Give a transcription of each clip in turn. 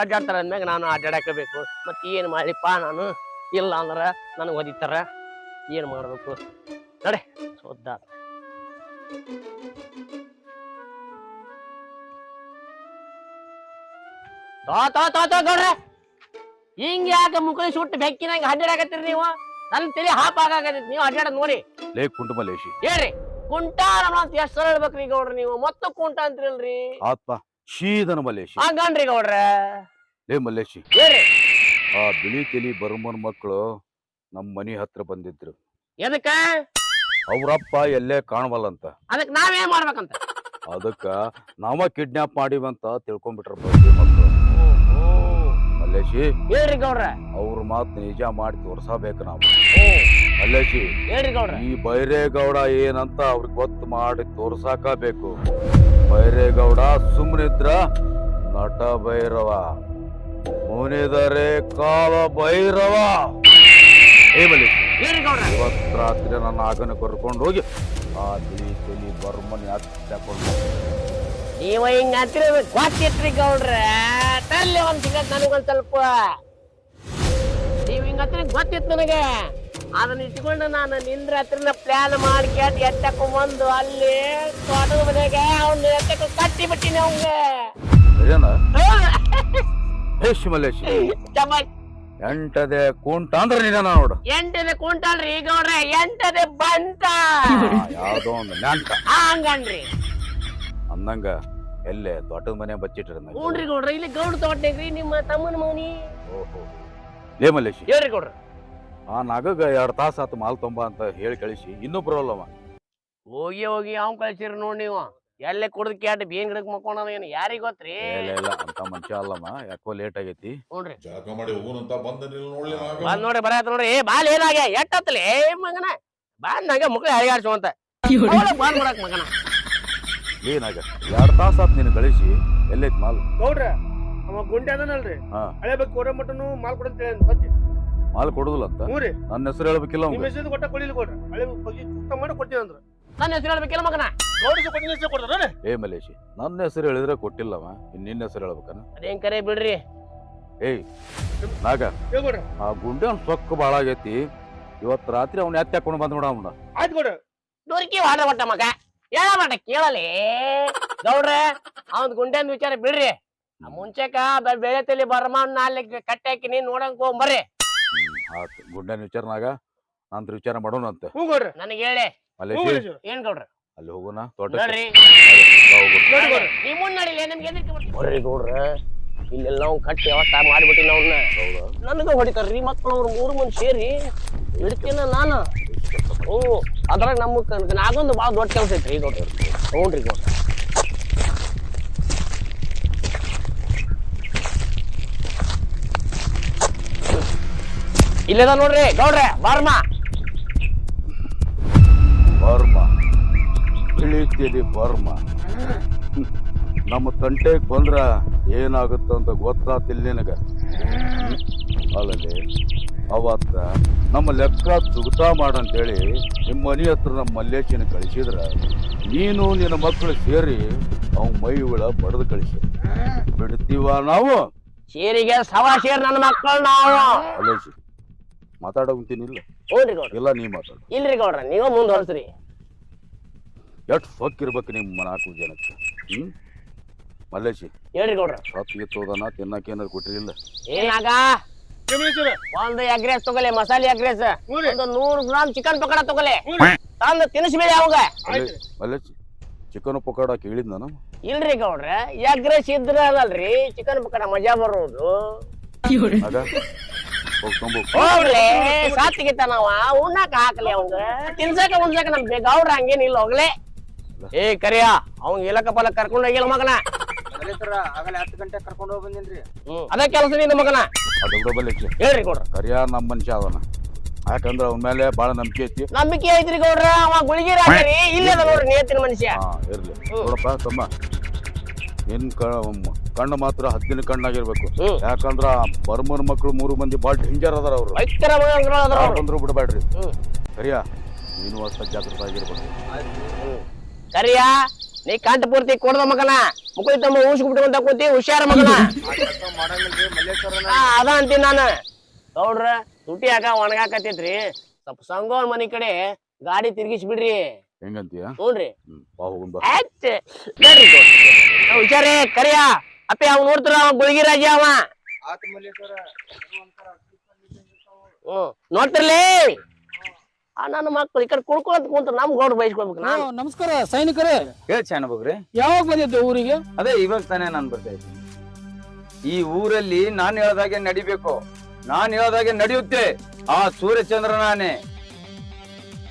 ಅಡ್ಡಾಡ್ತಾರ ಅಂದ್ಮ್ಯಾಗ ನಾನು ಅಡ್ಡಾಡಕಬೇಕು. ಮತ್ತೆ ಏನು ಮಾಡ್ಲಿಪ್ಪ ನಾನು, ಇಲ್ಲ ಅಂದ್ರ ನನಗೆ ಒದಿತಾರ. ಏನು ಮಾಡ್ಬೇಕು ನಡೆ ಸೋದ್ದ. ಗೌಡ್ರೆ ಹಿಂಗ ಯಾಕೆ ಮುಕ್ಕಳಿ ಸುಟ್ಟು ಬೆಕ್ಕಿನಂಗ ಅಡ್ಡಾಡಕತ್ತೀರಿ ನೀವು? ನನ್ ತಲೆ ಹಾಪ್ ಆಗಾಕತ್ತೈತಿ ನೀವು ಅಡ್ಡಾಡದ್ ನೋಡಿ. ಲೇ ಕುಂಟ ಮಲೇಶಿ ಹೇಳ್ರಿ ಕುಂಟ ಅಂತ ಎಷ್ಟು ಸಲ ಹೇಳ್ಬೇಕ್ರಿ ಗೌಡ್ರಿ ನೀವು? ಮತ್ತ ಕುಂಟ ಅಂತಿರಲ್ರಿ. ಆತ್ಮ ಶೀದನ ಮಲೇಶಿ ಹಂಗನ್ರಿ ಗೌಡ್ರ. ಲೇ ಮಲೇಶಿ, ಹೇಳ್ರಿ. ಆ ಬಿಳಿ ತಲಿ ಬರ್ಮನ್ ಮಕ್ಕಳು ನಮ್ ಮನಿ ಹತ್ರ ಬಂದಿದ್ರು. ಎದಕ್ಕ? ಅವ್ರಪ್ಪ ಎಲ್ಲೇ ಕಾಣವಲ್ಲಂತ. ಅದಕ್ ನಾವೇನ್ ಮಾಡ್ಬೇಕಂತ? ಅದಕ್ಕ ನಾವ ಕಿಡ್ನಾಪ್ ಮಾಡಿವಂತ ತಿಳ್ಕೊಂಡ್ಬಿಟ್ರ ಬಂದಿ ಮಕ್ಕಳು. ಮಲ್ಲೇಶಿ ಹೇಳ್ರಿ ಗೌಡ್ರ. ಅವ್ರ ಮಾತ್ ನಿಜ ಮಾಡಿ ತೋರ್ಸಬೇಕು ನಾವು. ಮಲ್ಲೇಶಿ ಹೇಳ್ರಿ ಗೌಡ್ರ. ಈ ಬೈರೇಗೌಡ ಏನಂತ ಅವ್ರಿಗೆ ಗೊತ್ತು ಮಾಡಿ ತೋರ್ಸಾಕಬೇಕು. ಬೈರೇಗೌಡ ಸುಮ್ಮನಿದ್ರ ನಟ ಭೈರವ, ಮುನಿದರೆ ಕಾಲ ಭೈರವ. ಏ ಮಲ್ಲೇಶಿ, ಹೇಳ್ರಿ ಗೌಡ್ರ. ಇವತ್ ರಾತ್ರಿ ನನ್ನ ಆಗನ ಕರ್ಕೊಂಡು ಹೋಗಿ ಆ ಬಿಳಿ ತಲಿ ಬರ್ಮನ್ ಯಾಕೊಂಡು ನೀವ ಹಿಂಗ ಅಂತಿರ್ಬೇಕು ಗೊತ್ತಿತ್ರಿ ಗೌಡ್ರ. ತರ್ಲಿ ಒಂದ್ ಸಿಗತ್ ನನಗೊಂದ್ ಸ್ವಲ್ಪ. ನೀವ್ ಹಿಂಗ ಹತ್ರ ಗೊತ್ತಿತ್ತು ನನಗೆ. ಅದನ್ನ ಇಟ್ಕೊಂಡು ನಾನು ನಿಂದ್ರ ಹತ್ರನ ಪ್ಲಾನ್ ಮಾಡಿ ಕೇಟ್ ಎತ್ತಕೊಂಬಂದು ಅಲ್ಲಿ ತೋಟದ ಮನೆಗೆ ಅವ್ನ ಎತ್ತಕ ಕಟ್ಟಿ ಬಿಟ್ಟಿನಿ ಅವಂಗ. ಮಲ್ಲೇಶಿ ಚಮಕ್ ಎಂಟದೆ ಕುಂಟ ಅಂದ್ರೆ ನೀನ ನೋಡು. ಎಂಟದೆ ಕುಂಟಲ್ರಿ ಗೌಡ್ರ, ಎಂಟದೆ ಬಂತ ಯಾವ್ದೋ ಒಂದು ನೆಂಟ ಹಂಗನ್ರಿ. ಅಂದಂಗ ಎಲ್ಲೇ ತೋಟದ ಮನೆ ಬಚ್ಚಿಟ್ರ. ಹ್ಞೂನ್ರಿ ಗೌಡ್ರ, ಇಲ್ಲಿ ಗೌಡ ತೋಟಗ್ರಿ ನಿಮ್ಮ ತಮ್ಮನ ಮೌನಿ. ಓಹೋ ಲೇ ಮಲ್ಲೇಶಿ, ಹೇಳ್ರಿ ಗೌಡ್ರ. ಆ ನಾಗಗ 2 ತಾಸ ಆತು ಮಾಲ್ ತೊಂಬ ಅಂತ ಹೇಳಿ ಕಳಿಸಿ, ಇನ್ನೂ ಬರೋಲ್ಲವ. ಹೋಗಿ ಹೋಗಿ ಅವ್ ಕಳ್ಸಿರಿ ನೋಡ್ ನೀವು. ಎಲ್ಲೇ ಕುಡ್ದು ಕ್ಯಾಟ್ ಬೇನ್ ಗಿಡಕ್ ಮಕ್ಕೊಂಡ ಏನು ಯಾರಿಗ ಗೊತ್ತ್ರಿ? ಇಲ್ಲ ಅಂತ ಮನುಷ್ಯ ಅಲ್ಲಮ್ಮ, ಯಾಕೋ ಲೇಟ್ ಆಗೈತಿ. ನೋಡ್ರಿ ಜಳಕ ಮಾಡಿ ಹೋಗುನಂತ ಬಂದ್ ನೋಡ್ರಿ ಬರತ್ ನೋಡ್ರಿ. ಬಾಲ್ ಏನಾಗ್ಯ ಎಟ್ಟತ್ಲೆ ಮಗನ ಬಂದಾಗ ಮುಕ್ಳಿ ಹರಿಗಾಡ್ಸು ಅಂತ ಬಂದ್ ಮಾಡಕ್ ಮಗನ. ಏನಾಗ 2 ತಾಸ ಆತ್ ನೀನು ಕಳಿಸಿ, ಎಲ್ಲೈತಿ ಮಾಲ್? ಗೌಡ್ರ ಅವ ಗುಂಡೆ ಅದನಲ್ರಿ, ಹಾ ಹಳೆ ಬಗ್ಗೆ ಕೋಡೆ ಮಟನು ಮಾಲ್ ಕೊಡಂತ ಮಾಲ್ ಕೊಡುದಿಲ್ಲ ಅಂತ ಹ್ಞೂರಿ. ನನ್ನ ಹೆಸರು ಹೇಳ್ಬೇಕಿಲ್ಲ ನಿಮ್ಮ ಹೆಸರು ಕೊಟ್ಟ ಕೊಡಿಲಿ ಕೊಡ್ರಿ, ಹಳೆ ಬಗ್ಗೆ ಚುಕ್ತ ಮಾಡಿ ಕೊಡ್ತೀವಿ ಅಂದ್ರ. ನನ್ನ ಹೆಸರು ಹೇಳ್ಬೇಕಿಲ್ಲ ಮಗನ. ಗೌಡ್ರ ಕೊಟ್ಟಿನ ಹೆಸರು ಕೊಡ್ತಾರ. ಏ ಮಲೇಶಿ, ನನ್ನ ಹೆಸರು ಹೇಳಿದ್ರೆ ಕೊಟ್ಟಿಲ್ಲವ, ನಿನ್ನ ಹೆಸರು ಹೇಳ್ಬೇಕನ? ಅದೇನ್ ಕರೆ ಬಿಡ್ರಿ. ಏಯ್ ನಾಗ, ಹೇಳ್ಕೊಡ್ರ. ಆ ಗುಂಡೆ ಅವ್ನ ಸೊಕ್ಕ ಬಾಳ ಆಗೈತಿ. ಇವತ್ ರಾತ್ರಿ ಅವ್ನ ಎತ್ತಿ ಹಾಕೊಂಡು ಬಂದ್ ಬಿಡ. ಆಯ್ತು ಕೊಡ್ರ. ದುರ್ಕಿ ವಾಡ ಕೊಟ್ಟ ಮಗ ಹೇಳ ಮಾಡ ಕೇಳಲಿ ಗೌಡ್ರ. ಅವನ್ ಗುಂಡೆಂದ್ ವಿಚಾರ ಬಿಡ್ರಿ. ಮುಂಚೆಕ ಬೆಳೆ ತಲಿ ಬರ್ಮನ್ ಅಲ್ಲಿ ಕಟ್ಟಿ ಹಾಕಿ ನೀನ್ ನೋಡಂಗ್ ಹೋಗ್ಬರ್ರಿ. ಆಯ್ತು, ಗುಂಡೆನ ವಿಚಾರನಾಗ ನಂತರ ವಿಚಾರ ಮಾಡೋಣ ಅಂತ. ಹ್ಞೂ ಗೌಡ್ರ. ನನಗೆ ಹೇಳಿ. ಮಲೇಶಿ ಏನ್ ಗೌಡ್ರ? ಅಲ್ಲಿ ಹೋಗೋಣ ತೋಟ. ನೋಡ್ರಿ ನೀವ್ ಮುಂದ್ ನಡಿಲಿ, ನಮ್ಗೆ ಬರ್ರಿ ಗೌಡ್ರ. ಇಲ್ಲೆಲ್ಲ ಅವ್ನ್ ಕಟ್ಟಿ ವ್ಯವಸ್ಥೆ ಮಾಡ್ಬಿಟ್ಟಿನ ಅವ್ನ. ನನಗ ಹೊಡಿತಾರ್ರಿ ಮಕ್ಳು ಅವ್ರು 3 ಮಂದಿ ಸೇರಿ ಹಿಡ್ತೀನ ನಾನು. ಅದ್ರಾಗ ನಮ್ಮ ನಾಗೊಂದು ಭಾಳ ದೊಡ್ಡ ಕೆಲಸ ಐತ್ರಿ ಗೌಡ್ರ. ಹ್ಞೂನ್ರಿ ಗೌಡ್ರ. ಇಲ್ಲದ ನೋಡ್ರಿ ಗೌಡ್ರ ಬರ್ಮ. Burma ಇಳಿತೀರಿ Burma. ನಮ್ಮ ತಂಟೆಗೆ ಬಂದ್ರ ಏನಾಗುತ್ತಂತ ಗೊತ್ತಾತಿಲ್ಲ ನಿನಗ. ಅಲ್ಲದೆ ಅವತ್ತ ನಮ್ಮ ಲೆಕ್ಕ ಸುಗತ ಮಾಡಂತೇಳಿ ನಿಮ್ಮ ಮನೆ ಹತ್ರ ನಮ್ಮ ಮಲ್ಲೇಶನ ಕಳಿಸಿದ್ರ ನೀನು ನಿನ್ನ ಮಕ್ಕಳು ಸೇರಿ ಅವ್ ಮೈ ಒಳ ಬಡದು ಕಳಿಸಿ ಬಿಡ್ತೀವ ನಾವು. ಸೇರಿಗೆ ಸವಾ ಸೇರ್ ನನ್ನ ಮಕ್ಕಳು ನಾವು. ಮಲ್ಲೇಶಿ ಮಾತಾಡೋಂತೀನಿಲ್ಲ. ಹ್ಞೂನ್ರಿ ಗೌಡ್ರ. ಇಲ್ಲ ನೀ ಮಾತಾಡ. ಇಲ್ರಿ ಗೌಡ್ರ, ನೀವ ಮುಂದುವರ್ಸ್ರಿ. ಎಷ್ಟು ಸೊಕ್ಕಿರ್ಬೇಕು ನಿಮ್ಮ 4 ಜನಕ್ಕೆ. ಮಲ್ಲೇಶಿ ಹೇಳ್ರಿ ಗೌಡ್ರ. ಸೊಕ್ಕಿಗೆ ತೋದನ ತಿನ್ನಕ್ಕೆ ಏನಾದ್ರು ಕೊಟ್ಟಿರಲಿಲ್ಲ? ಏನಾಗ ಒಂದು ಎಗ್ರೆಸ್ ತಗೊಲೆ, ಮಸಾಲೆ ಎಗ್ರೆಸ್, ಒಂದು 100 ಗ್ರಾಮ್ ಚಿಕನ್ ಪಕೋಡ ತಗೊಲೆ, ತಂದು ತಿನ್ನಿಸ್ಬೇಡಿ ಅವಾಗ. ಮಲ್ಲೇಶಿ ಚಿಕನ್ ಪಕೋಡ ಕೇಳಿದ್ ನಾನು. ಇಲ್ರಿ ಗೌಡ್ರ, ಎಗ್ರೆಸ್ ಇದ್ರ ಅಲ್ರಿ ಚಿಕನ್ ಪಕೋಡ ಮಜಾ ಬರೋದು. ಹೋಗ್ಲಿ ಸಾತಿಗಿತ್ತ ನಾವ ಉಣ್ಣಾಕ ಹಾಕ್ಲಿ ಅವಂಗ, ತಿನ್ಸಕ ಉಣ್ಸಕ ನಮ್ ಗೌಡ್ರ ಹಂಗೇನಿಲ್ಲ. ಹೋಗ್ಲೆ ಏ ಕರಿಯ ಅವಂಗ ಇಲಕ ಪಲಕ್ ಕರ್ಕೊಂಡ್ ಹೋಗಿಲ್ಲ ಮಗನ. ಆಗಲೇ 10 ಗಂಟೆ ಕರ್ಕೊಂಡು ಹೋಗಿ ಬಂದಿನ್ರಿ. ಅದ ಕೆಲಸ ನಿನ್ನ ಮಗನ. ಹೇಳ್ರಿ ಗೌಡ್ರ. ಕರಿಯ ನಮ್ ಮನುಷ್ಯ ಅದನ, ಯಾಕಂದ್ರ ಅವನ ಮೇಲೆ ಬಾಳ ನಂಬಿಕೆ ಐತಿ. ನಂಬಿಕೆ ಐತ್ರಿ ಗೌಡ್ರ. ಅವ ಗುಳಿಗೆ ಹಾಕ್ರಿ, ಇಲ್ಲೇ ಅದ ನೋಡ್ರಿ ನೇತಿನ ಮನುಷ್ಯ. ಇರ್ಲಿ ನೋಡಪ್ಪ ತಮ್ಮ, ನಿನ್ ಕಣ್ಣು ಮಾತ್ರ 10 ಕಣ್ಣಾಗಿರ್ಬೇಕು. ಯಾಕಂದ್ರ ಬರ್ಮನ್ ಮಕ್ಳು 3 ಮಂದಿ ಬಾಳ ಡೇಂಜರ್ ಅದಾರ. ಅವ್ರು ಬಂದ್ರು ಬಿಡಬೇಡ್ರಿ. ಕರಿಯ ನೀನು ಅಷ್ಟ ಜಾಗೃತ ಆಗಿರ್ಬೇಕು. ಕರಿಯ ನೀ ಕಂಠ ಪೂರ್ತಿ ಕೊಡದ ಮಗನ ಮುಖ ತಮ್ಮ ಊಸ್ಬಿಟ್ಟು ಕೂತಿ ಹುಷಾರ ಮಗನ ಮಾಡಂಗಿಲ್ರಿ ಮಲ್ಲೇಶ್ವರನ. ಅದ ಅಂತೀನಿ ನಾನು. ಗೌಡ್ರ ತುಟಿ ಹಾಕ ಒಣಗಾಕತ್ತೈತ್ರಿ, ಸ್ವಲ್ಪ ಸಂಗೋನ್ ಮನಿ ಕಡೆ ಗಾಡಿ ತಿರ್ಗಿಸ್ಬಿಡ್ರಿ. ಹೆಂಗಂತೀಯ? ನೋಡ್ರಿ ಬಾ ಹೋಗುನ್ ಬಾ. ನೋಡ್ರಿ ಹುಷಾರೇ ಕರಿಯ ಅಪ್ಪಿ ಅವ್ ನೋಡ್ತಾರ, ಅವ ಗುಳಿಗಿ ರಾಜ ಅವ. ಆತ ಮಲ್ಲೇಶ್ವರ ನೋಡ್ತಿರ್ಲಿ ನನ್ನ ಮಕ್ಳು ಈ ಕಡೆ ಕುಡ್ಕೊಂತ ಕುಂತ ನಮ್ ಗೌಡ್ರ ಬಯಸ್ಕೊಳ್ಬೇಕು. ನಾನು ನಮಸ್ಕಾರ ಸೈನಿಕರೇ. ಹೇಳಿ ಶಾನಭೋಗ್ರಿ, ಯಾವಾಗ ಬಂದಿದ್ದೆ ಊರಿಗೆ? ಅದೇ ಇವಾಗ ತಾನೇ ನಾನು ಬರ್ತಾ ಇದ್ದೀನಿ. ಈ ಊರಲ್ಲಿ ನಾನು ಹೇಳ್ದಾಗೆ ನಡಿಬೇಕು, ನಾನು ಹೇಳ್ದಾಗೆ ನಡೆಯುತ್ತೆ. ಆ ಸೂರ್ಯಚಂದ್ರ ನಾನೇ.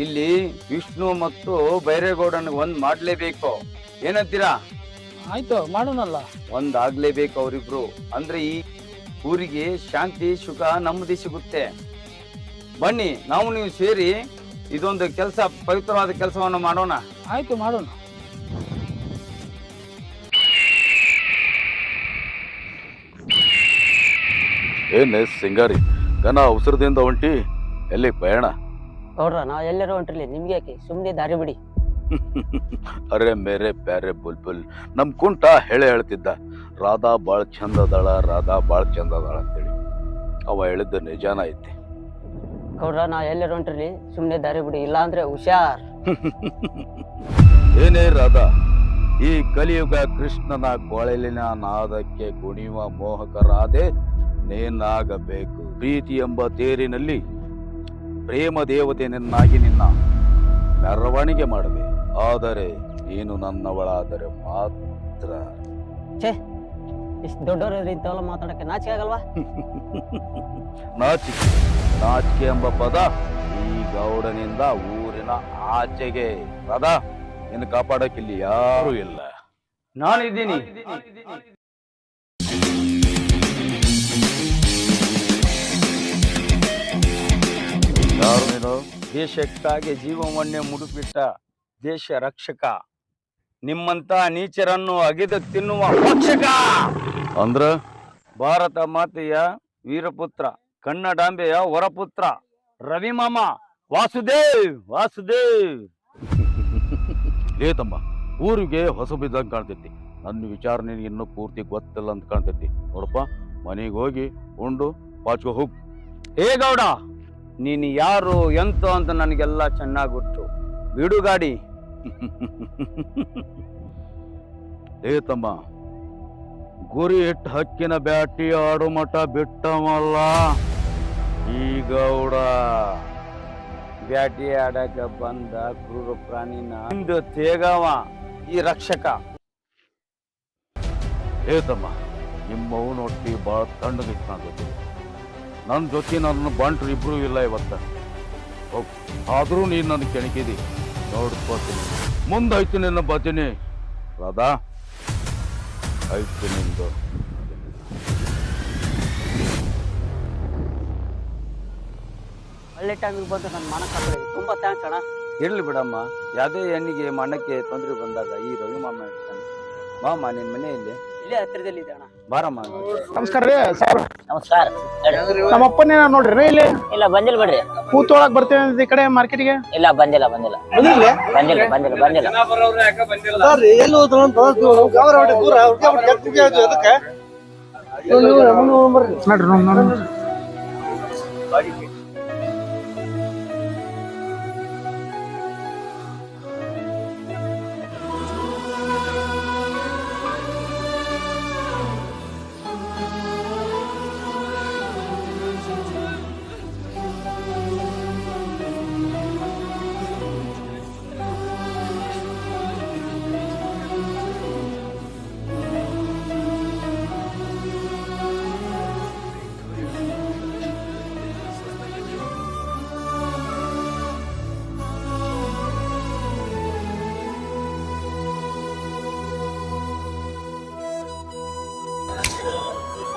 ಇಲ್ಲಿ ವಿಷ್ಣು ಮತ್ತು ಬೈರೇಗೌಡನಿಗೆ ಒಂದ್ ಮಾಡ್ಲೇಬೇಕು. ಏನಂತೀರಾ? ಆಯ್ತು ಮಾಡೋಣಲ್ಲ. ಒಂದಾಗ್ಲೇಬೇಕು ಅವರಿಬ್ರು. ಅಂದ್ರೆ ಈ ಊರಿಗೆ ಶಾಂತಿ ಸುಖ ನೆಮ್ಮದಿ ಸಿಗುತ್ತೆ. ಬನ್ನಿ, ನಾವು ನೀವು ಸೇರಿ ಇದೊಂದು ಕೆಲಸ, ಪವಿತ್ರವಾದ ಕೆಲಸವನ್ನು ಮಾಡೋಣ. ಆಯ್ತು ಮಾಡೋಣ. ಏನೇ ಸಿಂಗಾರಿ, ಘನ ಅವಸರದಿಂದ ಹೊಂಟಿ ಎಲ್ಲಿ ಪಯಣ? ಗೌಡ್ರ ನಾವ್ ಎಲ್ಲರೂ ಹೊಂಟ್ರಿಲಿ, ನಿಮ್ಗೆ ಯಾಕೆ, ಸುಮ್ನೆ ದಾರಿ ಬಿಡಿ. ಅರೆ ಮೇರೆ ಪ್ಯಾರೆ ಬುಲ್ಬುಲ್, ನಮ್ ಕುಂಟ ಹೇಳ್ತಿದ್ದ, ರಾಧಾ ಬಾಳ್ ಚಂದ ಅದಾಳ, ರಾಧಾ ಬಾಳ್ ಚಂದ ಅದಾಳ ಅಂತೇಳಿ. ಅವ ಹೇಳಿದ್ದ ನಿಜಾನ ಐತಿ. ಗೌಡ್ರ ನಾವ್ ಎಲ್ಲರೂ ಹೊಂಟ್ರಿಲಿ, ಸುಮ್ನೆ ದಾರಿ ಬಿಡಿ, ಇಲ್ಲ ಅಂದ್ರೆ ಹುಷಾರ್. ಏನೇ ರಾಧಾ, ಈ ಕಲಿಯುಗ ಕೃಷ್ಣನ ಕೊಳಲಿನ ನಾದಕ್ಕೆ ಕುಣಿಯುವ ಮೋಹಕ ರಾಧೆ ನೇನಾಗಬೇಕು. ಪ್ರೀತಿ ಎಂಬ ತೇರಿನಲ್ಲಿ ಪ್ರೇಮ ದೇವತೆ ನಿನ್ನಾಗಿ ನಿನ್ನ ಮೆರವಣಿಗೆ ಮಾಡಬೇಕು. ಆದರೆ ನೀನು ನನ್ನವಳಾದರೆ ಮಾತ್ರ. ಇಷ್ಟು ದೊಡ್ಡವರು ಇಂಥವೆಲ್ಲ ಮಾತಾಡಕ್ಕೆ ನಾಚಿಕೆ ಆಗಲ್ವಾ? ನಾಚಿಕೆ, ನಾಚಿಕೆ ಎಂಬ ಪದ ಈ ಗೌಡನಿಂದ ಊರಿನ ಆಚೆಗೆ. ರಾಧಾ, ನಿನ್ನ ಕಾಪಾಡಕ್ಕಿಲ್ಲಿ ಯಾರು ಇಲ್ಲ. ನಾನಿದ್ದೀನಿ. ಯಾರು ನೀನು? ದೇಶಕ್ಕಾಗಿ ಜೀವವನ್ನೇ ಮುಡುಪಿಟ್ಟ ದೇಶ ರಕ್ಷಕ, ನಿಮ್ಮಂತ ನೀಚರನ್ನು ಅಗೆದು ತಿನ್ನುವ ಭಕ್ಷಕ. ಅಂದ್ರ ಭಾರತ ಮಾತೆಯ ವೀರಪುತ್ರ, ಕನ್ನಡಾಂಬೆಯ ವರಪುತ್ರ, ರವಿಮಾಮ ವಾಸುದೇವ್. ವಾಸುದೇವ್ ಲೇ ತಮ್ಮ, ಊರಿಗೆ ಹೊಸ ಬಿದ್ದಂಗೆ ಕಾಣ್ತೈತಿ. ನನ್ನ ವಿಚಾರ ನಿನಗೆ ಇನ್ನೂ ಪೂರ್ತಿ ಗೊತ್ತಿಲ್ಲ ಅಂತ ಕಾಣ್ತೈತಿ. ನೋಡಪ್ಪ, ಮನೆಗೆ ಹೋಗಿ ಉಂಡು ಪಾಚ್ಕೊ ಹೋಗು. ಹೇ ಗೌಡ, ನೀನು ಯಾರು ಎಂತ ಅಂತ ನನಗೆಲ್ಲ ಚೆನ್ನಾಗಿ ಗೊತ್ತು. ಬಿಡು ಗಾಡಿ. ಲೇ ತಮ್ಮ, ಗುರಿ ಇಟ್ಟು ಹಕ್ಕಿನ ಬ್ಯಾಟಿ ಆಡೋ ಮಠ ಬಿಟ್ಟವಲ್ಲ ಈ ಗೌಡ. ಬ್ಯಾಟಿ ಆಡಕ ಬಂದ ಕ್ರೂರ ಪ್ರಾಣಿನ ಹಿಂದು ತೇಗವ ಈ ರಕ್ಷಕ. ಲೇ ತಮ್ಮ, ನಿಮ್ಮವು ನೋಡ್ತಿ ಭಾಳ ತಣ್ಣಗೈತಿ ಕಾಣ್ತೈತಿ. ನನ್ನ ಜೊತೆ ನನ್ನ ಬಂಟ್ರು ಇಬ್ರು ಇಲ್ಲ ಇವತ್ತ. ಹೋಗ್, ಆದ್ರೂ ನೀನು ನನ್ನ ಕೆಣಕಿದಿ, ನೋಡ್ಕೋತೀನಿ. ಮುಂದಾಯ್ತು ನಿನ್ನ ಬತೀನಿ. ರಾಧಾ, ಆಯ್ತು ನಿಂದು. ಒಳ್ಳೆ ಟೈಮಿಗೆ ಬಂದು ನನ್ನ ಮನ ಕಾಪಾಡಿ ತುಂಬಾ ಥ್ಯಾಂಕ್ಸ್ ಅಣ್ಣ. ಇರ್ಲಿ ಬಿಡಮ್ಮ, ಯಾವುದೇ ಹೆಣ್ಣಿಗೆ ಮನಕ್ಕೆ ತೊಂದರೆ ಬಂದಾಗ ಈ ರವಿ ಮಾಮ ಇರ್ತಾನೆ. ಮಾಮ ನಿನ್ ಮನೆಯಲ್ಲಿ ಇಲ್ಲೇ ಹತ್ತಿರದಲ್ಲಿ ಇದೆ ಅಣ್ಣ. ಬಾರಮ್ಮ. ನಮಸ್ಕಾರ ರೀ ಸರ್. ನಮಸ್ಕಾರ. ನಮ್ಮ ಅಪ್ಪನೇ ನೋಡ್ರಿ ಇಲ್ಲಿ ಇಲ್ಲ ಬಂದಿಲ್ಲ ಬಿಡ್ರಿ. ಕೂತೊಳಗ್ ಬರ್ತೇವೆ ಈ ಕಡೆ ಮಾರ್ಕೆಟ್ಗೆ. ಇಲ್ಲ ಬಂದಿಲ್ಲ ಬಂದಿಲ್ಲ ಬಂದಿಲ್ಲ ಬಂದಿಲ್ಲ ಬಂದಿಲ್ಲ. ಎಲ್ಲಿ ಹೋದ್ರು ಅಂತ ದೂರ ಅದಕ್ಕೆ ನೋಡ್ರಿ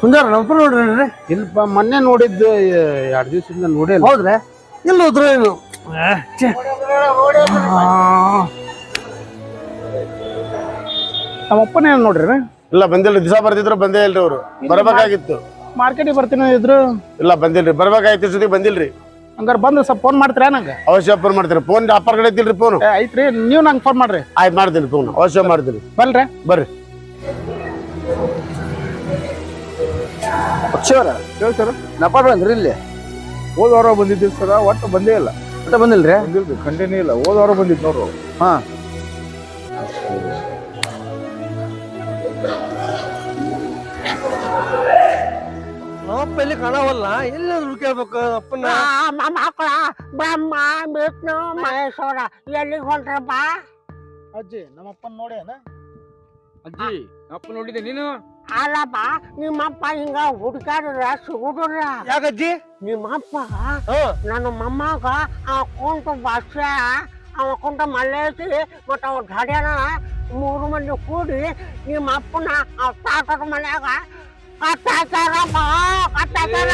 ಮುಂಜಾರ ನಂಬರ್ ನೋಡ್ರಿ. ಇಲ್ಪ ಮೊನ್ನೆ ನೋಡಿದ್ದು 2 ದಿವಸದಿಂದ ನೋಡಿ. ಹೌದ್ರಿ? ಎಲ್ಲಿ ಹೋದ್ರು ಏನು? ನಮ್ಮ ಅಪ್ಪನೇ ನೋಡ್ರಿ. ಇಲ್ಲ ಬಂದಿಲ್ರಿ, ದಿವಸ ಬರ್ತಿದ್ರು ಬಂದೇ ಇಲ್ರಿ. ಅವ್ರು ಬರ್ಬೇಕಾಗಿತ್ತು. ಮಾರ್ಕೆಟಿಗೆ ಬರ್ತೀನಿ ಇದ್ರು. ಇಲ್ಲ ಬಂದಿಲ್ರಿ, ಬರ್ಬೇಕಾಗಿತ್ತು ಸುದ್ದಿ ಬಂದಿಲ್ರಿ. ಹಂಗಾರೆ ಬಂದು ಸ್ವಲ್ಪ ಫೋನ್ ಮಾಡ್ತೀರಾ ನಂಗೆ? ಅವಶ್ಯ ಫೋನ್ ಮಾಡ್ತೀರಿ. ಫೋನ್ ಅಪ್ಪರ ಕಡೆ ಐತಿಲ್ರಿ ಫೋನ್. ಐತ್ರಿ, ನೀವು ನಂಗೆ ಫೋನ್ ಮಾಡ್ರಿ. ಆಯ್ತು ಮಾಡ್ತೀನಿ ಫೋನ್, ಅವಶ್ಯ ಮಾಡ್ತೀನಿ. ಬಲ್ರಿ ಬರ್ರಿ. ಅಕ್ಷರ ಹೇಳಿ ಸರ್ ನಪಾಡ್ ಬಂದ್ರಿ ಇಲ್ಲಿ ಹೋದ ವಾರ ಬಂದಿದ್ದೀವಿ ಸರ್ ಒಟ್ಟು ಬಂದೇ ಇಲ್ಲ ಒಟ್ಟ ಬಂದಿಲ್ರಿ ಬಂದಿಲ್ರಿ ಕಂಟಿನ್ಯೂ ಇಲ್ಲ ಹೋದ ವಾರ ಬಂದಿದ್ದು ನೋಡ್ರು ಹಾ ನಮ್ಮಪ್ಪ ಎಲ್ಲಿ ಕಾಣವಲ್ಲ ಎಲ್ಲಾದ್ರೂ ಕೇಳ್ಬೇಕು ಅಪ್ಪನ ಮಕ್ಕಳ ಬ್ರಹ್ಮ ವಿಷ್ಣು ಮಹೇಶ್ವರ ಎಲ್ಲಿಗೆ ಹೊಂಟ್ರಪ್ಪ? ಅಜ್ಜಿ ನಮ್ಮಪ್ಪನ ನೋಡೇನ ಅಜ್ಜಿ ಅಪ್ಪ ನೋಡಿದೆ ನೀನು ಅಲ್ಲಪ್ಪ ನಿಮ್ಮಪ್ಪ ಹಿಂಗ ಹುಡುಕಾಡ್ರ ಸಿಗುದ್ರ ಯಾಕಜ್ಜಿ ನಿಮ್ಮಪ್ಪ ನನ್ನ ಮೊಮ್ಮಗ ಆ ಕುಂಟ ಭಾಷ ಅವ ಕುಂಟ ಮಲ್ಲೇಸಿ ಮತ್ತ ಅವ ಗಾಡ್ಯಾನ 3 ಮಂದಿ ಕೂಡಿ ನಿಮ್ಮ ಅಪ್ಪನ ಆ ತಾತದ ಮನ್ಯಾಗ ಕಟ್ಟಾಚಾರಪ್ಪ ಕಟ್ಟಾಚಾರ.